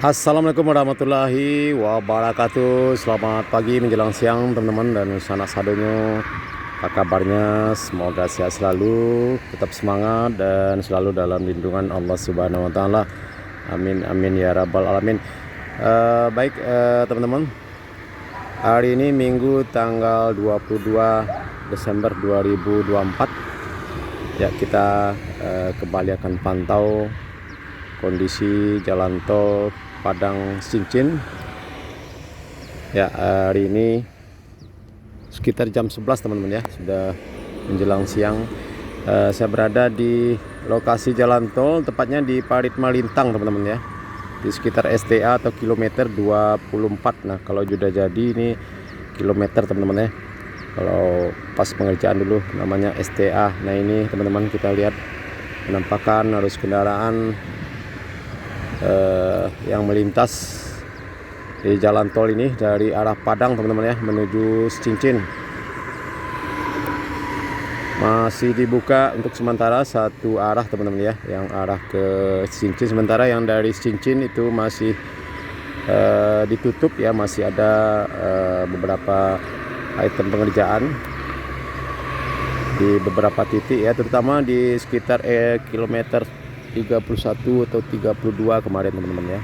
Assalamualaikum warahmatullahi wabarakatuh. Selamat pagi menjelang siang teman-teman dan sanak sadonyo. Apa kabarnya? Semoga sehat selalu, tetap semangat dan selalu dalam lindungan Allah Subhanahu wa taala. Amin amin ya rabbal alamin. Baik teman-teman. Hari ini Minggu tanggal 22 Desember 2024. Ya, kita kembali akan pantau kondisi jalan tol Padang Cincin. Ya, hari ini sekitar jam 11 teman-teman ya, sudah menjelang siang. Saya berada di lokasi jalan tol, tepatnya di Parit Malintang teman-teman ya, di sekitar STA atau kilometer 24. Nah, kalau sudah jadi ini kilometer teman-teman ya, kalau pas pengerjaan dulu namanya STA. Nah, ini teman-teman kita lihat penampakan arus kendaraan yang melintas di jalan tol ini dari arah Padang teman-teman ya menuju Cincin. Masih dibuka untuk sementara satu arah teman-teman ya, yang arah ke Cincin, sementara yang dari Cincin itu masih ditutup ya, masih ada beberapa item pengerjaan di beberapa titik ya, terutama di sekitar kilometer 31 atau 32 kemarin teman-teman ya.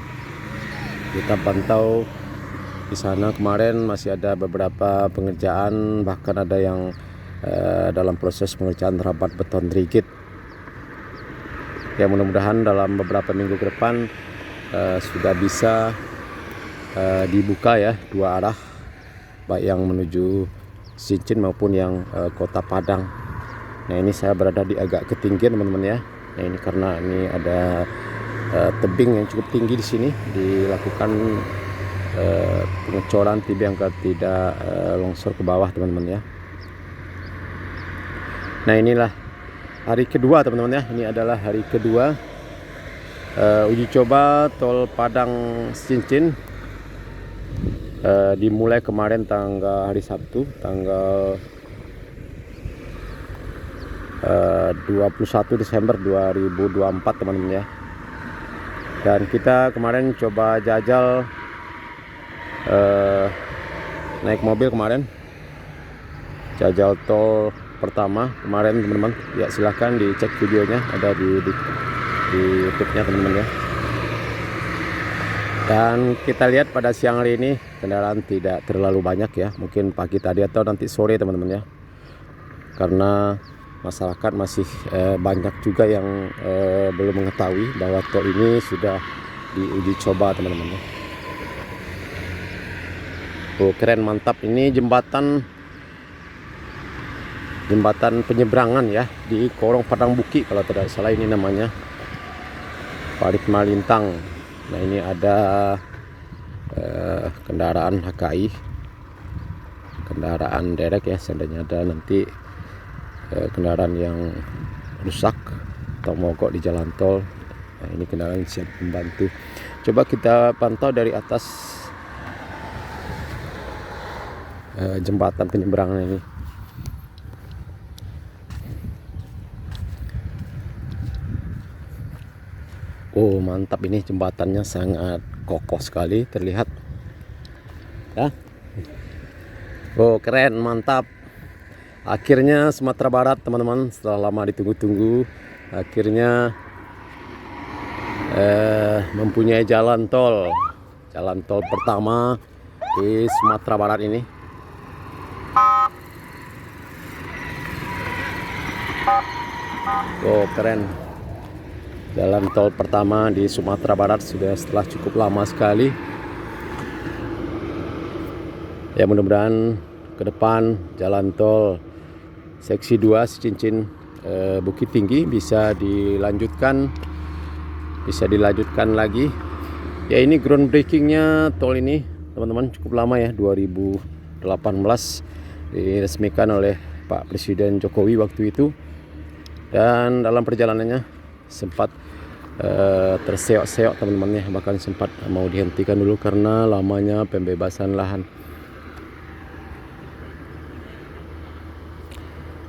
Kita pantau di sana kemarin masih ada beberapa pengerjaan, bahkan ada yang dalam proses pengerjaan rapat beton rigid. Ya, mudah-mudahan dalam beberapa minggu ke depan sudah bisa dibuka ya dua arah, baik yang menuju Cincin maupun yang kota Padang. Nah, ini saya berada di agak ketinggian teman-teman ya. Nah, ini karena ini ada tebing yang cukup tinggi di sini, dilakukan pengecoran tebing agar tidak longsor ke bawah teman-teman ya. Nah, inilah hari kedua teman-teman ya. Ini adalah hari kedua uji coba tol Padang Cincin. Dimulai kemarin hari Sabtu tanggal 21 Desember 2024 teman-teman ya. Dan kita kemarin coba jajal naik mobil kemarin, jajal tol pertama kemarin teman-teman ya. Silahkan dicek videonya, ada di YouTube-nya teman-teman ya. Dan kita lihat pada siang hari ini kendaraan tidak terlalu banyak ya, mungkin pagi tadi atau nanti sore teman-teman ya, karena masyarakat masih banyak juga yang belum mengetahui bahwa tol ini sudah diuji coba teman-teman ya. Oh, keren, mantap. Ini jembatan penyeberangan ya di Korong Padang Buki kalau tidak salah ini namanya, Parit Malintang. Nah, ini ada kendaraan HKI, kendaraan derek ya, seandainya ada nanti kendaraan yang rusak atau mogok di jalan tol. Nah, ini kendaraan siap membantu. Coba kita pantau dari atas jembatan penyeberangan ini. Oh, mantap, ini jembatannya sangat kokoh sekali terlihat ya. Oh, keren, mantap. Akhirnya Sumatera Barat teman-teman, setelah lama ditunggu-tunggu, akhirnya mempunyai jalan tol pertama di Sumatera Barat ini. Oh, keren, jalan tol pertama di Sumatera Barat sudah setelah cukup lama sekali ya. Mudah-mudahan ke depan jalan tol seksi 2 Cincin Bukit Tinggi bisa dilanjutkan lagi ya. Ini groundbreakingnya tol ini teman-teman cukup lama ya, 2018 diresmikan oleh Pak Presiden Jokowi waktu itu, dan dalam perjalanannya sempat terseok-seok teman-teman ya, bahkan sempat mau dihentikan dulu karena lamanya pembebasan lahan.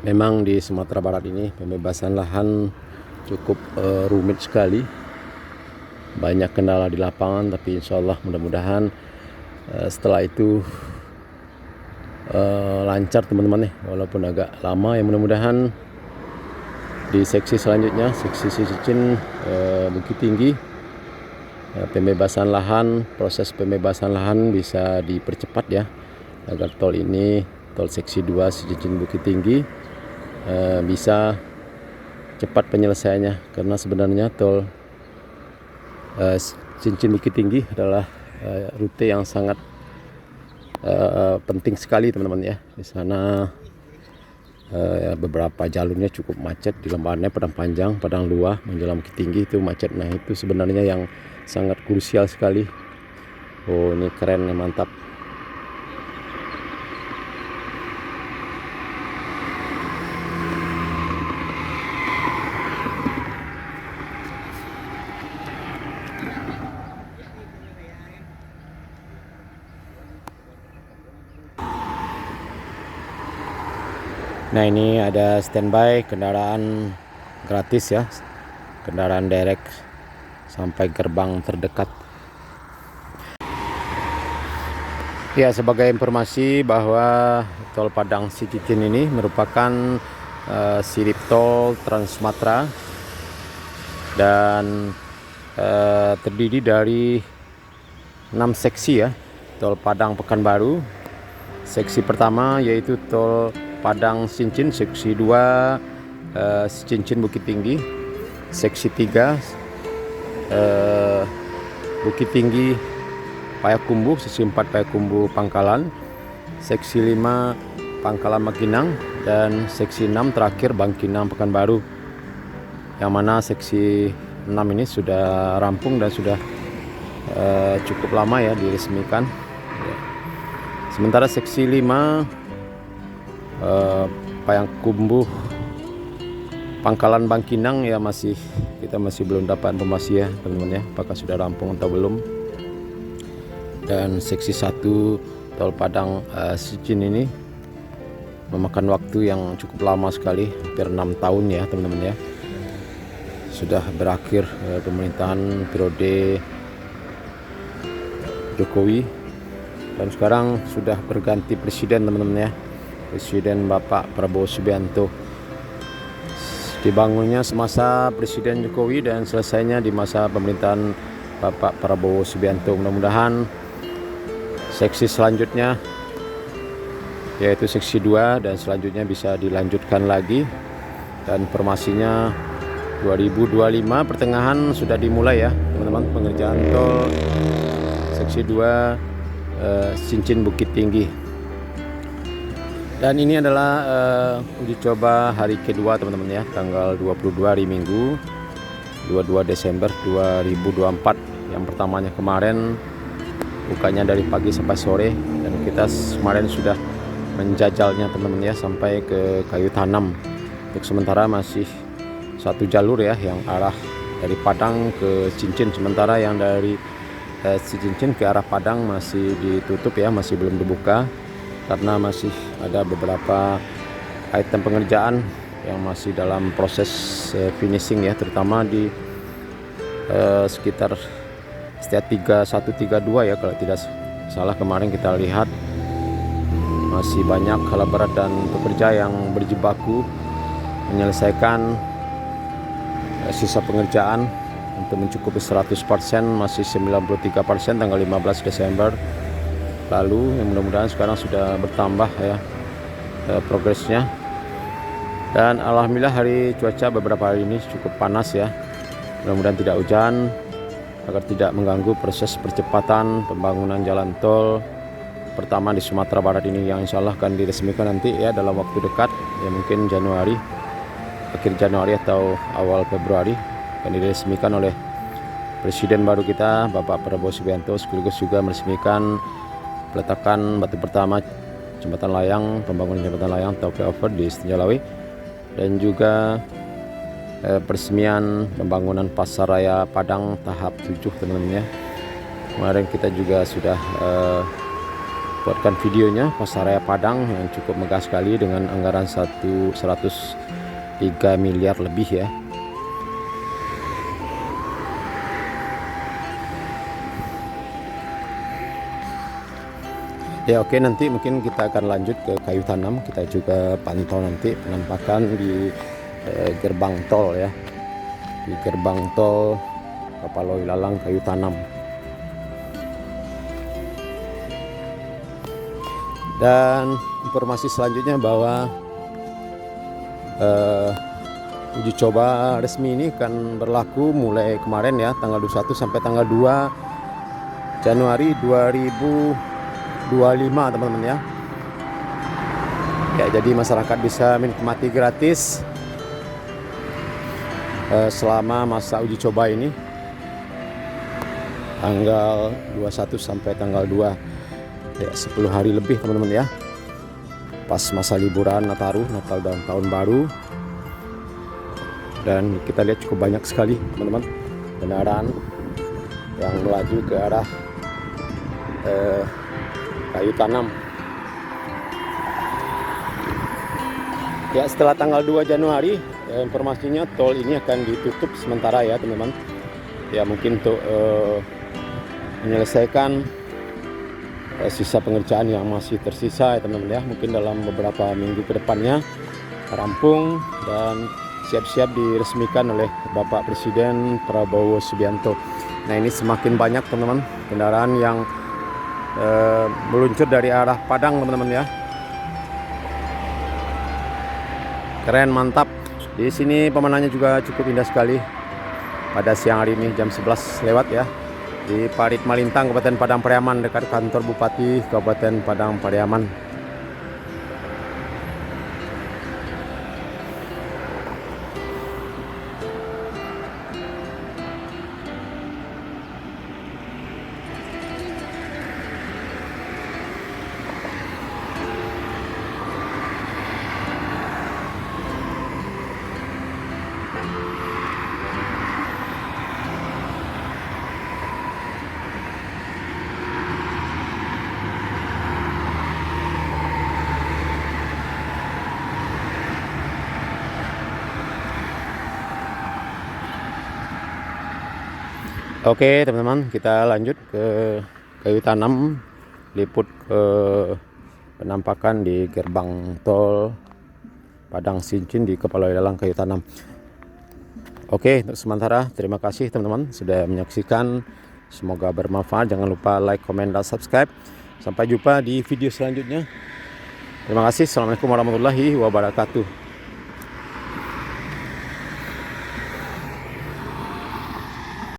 Memang di Sumatera Barat ini pembebasan lahan cukup rumit sekali banyak kendala di lapangan, tapi insya Allah mudah-mudahan setelah itu lancar teman-teman nih, walaupun agak lama ya. Mudah-mudahan di seksi selanjutnya, seksi Cicin Bukit Tinggi, pembebasan lahan, proses pembebasan lahan bisa dipercepat ya, agar tol ini, tol seksi 2 Cicin Bukit Tinggi bisa cepat penyelesaiannya. Karena sebenarnya tol Cincin Bukit Tinggi adalah rute yang sangat penting sekali teman-teman ya. Di sana beberapa jalurnya cukup macet, di lembarannya Padang Panjang, Padang Luah menjelang Bukit Tinggi itu macet. Nah itu sebenarnya yang sangat krusial sekali. Oh ini keren ya, mantap. Nah ini ada standby kendaraan gratis ya, kendaraan direct sampai gerbang terdekat. Ya, sebagai informasi bahwa tol Padang Cicin ini merupakan sirip tol Trans Sumatera dan terdiri dari 6 seksi ya. Tol Padang Pekanbaru, seksi pertama yaitu tol Padang Cincin, seksi 2 Cincin Bukit Tinggi, seksi 3 Bukit Tinggi Payakumbuh, seksi 4 Payakumbuh Pangkalan, seksi 5 Pangkalan Bangkinang, dan seksi 6 terakhir Bangkinang Pekanbaru, yang mana seksi 6 ini sudah rampung dan sudah cukup lama ya diresmikan. Sementara seksi 5 Payakumbuh Pangkalan Bangkinang ya kita masih belum dapat informasi ya teman-teman ya, apakah sudah rampung atau belum. Dan seksi 1 tol Padang Cicin ini memakan waktu yang cukup lama sekali, hampir 6 tahun ya teman-teman ya. Sudah berakhir pemerintahan periode Jokowi dan sekarang sudah berganti presiden teman-teman ya. Presiden Bapak Prabowo Subianto. Dibangunnya semasa Presiden Jokowi dan selesainya di masa pemerintahan Bapak Prabowo Subianto. Mudah-mudahan seksi selanjutnya yaitu seksi 2 dan selanjutnya bisa dilanjutkan lagi, dan formasinya 2025 pertengahan sudah dimulai ya teman-teman, pengerjaan tol seksi 2 Cincin Bukit Tinggi. Dan ini adalah uji coba hari kedua teman-teman ya, tanggal 22 hari Minggu 22 Desember 2024. Yang pertamanya kemarin bukanya dari pagi sampai sore, dan kita kemarin sudah menjajalnya teman-teman ya sampai ke Kayu Tanam. Untuk sementara masih satu jalur ya yang arah dari Padang ke Cincin, sementara yang dari Cincin ke arah Padang masih ditutup ya, masih belum dibuka karena masih ada beberapa item pengerjaan yang masih dalam proses finishing ya, terutama di sekitar setiap 3132 ya kalau tidak salah. Kemarin kita lihat masih banyak alat berat dan pekerja yang berjibaku menyelesaikan sisa pengerjaan untuk mencukupi 100%, masih 93% tanggal 15 Desember lalu. Yang mudah-mudahan sekarang sudah bertambah ya progresnya. Dan alhamdulillah hari cuaca beberapa hari ini cukup panas ya, mudah-mudahan tidak hujan agar tidak mengganggu proses percepatan pembangunan jalan tol pertama di Sumatera Barat ini, yang insya Allah akan diresmikan nanti ya dalam waktu dekat ya, mungkin Januari, akhir Januari atau awal Februari akan diresmikan oleh Presiden baru kita Bapak Prabowo Subianto, sekaligus juga meresmikan peletakan batu pertama jembatan layang, pembangunan jembatan layang atau flyover di Setinjalawi, dan juga peresmian pembangunan Pasar Raya Padang tahap 7 teman-teman ya. Kemarin kita juga sudah buatkan videonya Pasar Raya Padang yang cukup megah sekali dengan anggaran 103 miliar lebih ya. Ya oke, nanti mungkin kita akan lanjut ke kayu tanam. Kita juga pantau nanti penampakan di gerbang tol ya, di gerbang tol Kapaloi Lalang kayu tanam. Dan informasi selanjutnya bahwa uji coba resmi ini akan berlaku mulai kemarin ya, tanggal 21 sampai tanggal 2 Januari 2025 teman-teman ya. Ya, jadi masyarakat bisa menikmati gratis selama masa uji coba ini, tanggal 21 sampai tanggal 2 ya, 10 hari lebih teman-teman ya, pas masa liburan Nataru, Natal dan Tahun Baru. Dan kita lihat cukup banyak sekali teman-teman kendaraan yang melaju ke arah kayu tanam. Ya, setelah tanggal 2 Januari informasinya tol ini akan ditutup sementara ya teman-teman. Ya, mungkin untuk menyelesaikan sisa pengerjaan yang masih tersisa ya teman-teman ya, mungkin dalam beberapa minggu ke depannya rampung dan siap-siap diresmikan oleh Bapak Presiden Prabowo Subianto. Nah, ini semakin banyak teman-teman kendaraan yang meluncur dari arah Padang teman-teman ya. Keren, mantap. Di sini pemandangannya juga cukup indah sekali pada siang hari ini jam 11 lewat ya, di Parit Malintang, Kabupaten Padang Pariaman, dekat kantor Bupati Kabupaten Padang Pariaman. Oke teman-teman, kita lanjut ke kayu tanam, liput ke penampakan di gerbang tol Padang Sincin di Kapaloi Lalang kayu tanam. Oke, untuk sementara terima kasih teman-teman sudah menyaksikan, semoga bermanfaat. Jangan lupa like, komen, dan subscribe. Sampai jumpa di video selanjutnya. Terima kasih. Assalamualaikum warahmatullahi wabarakatuh.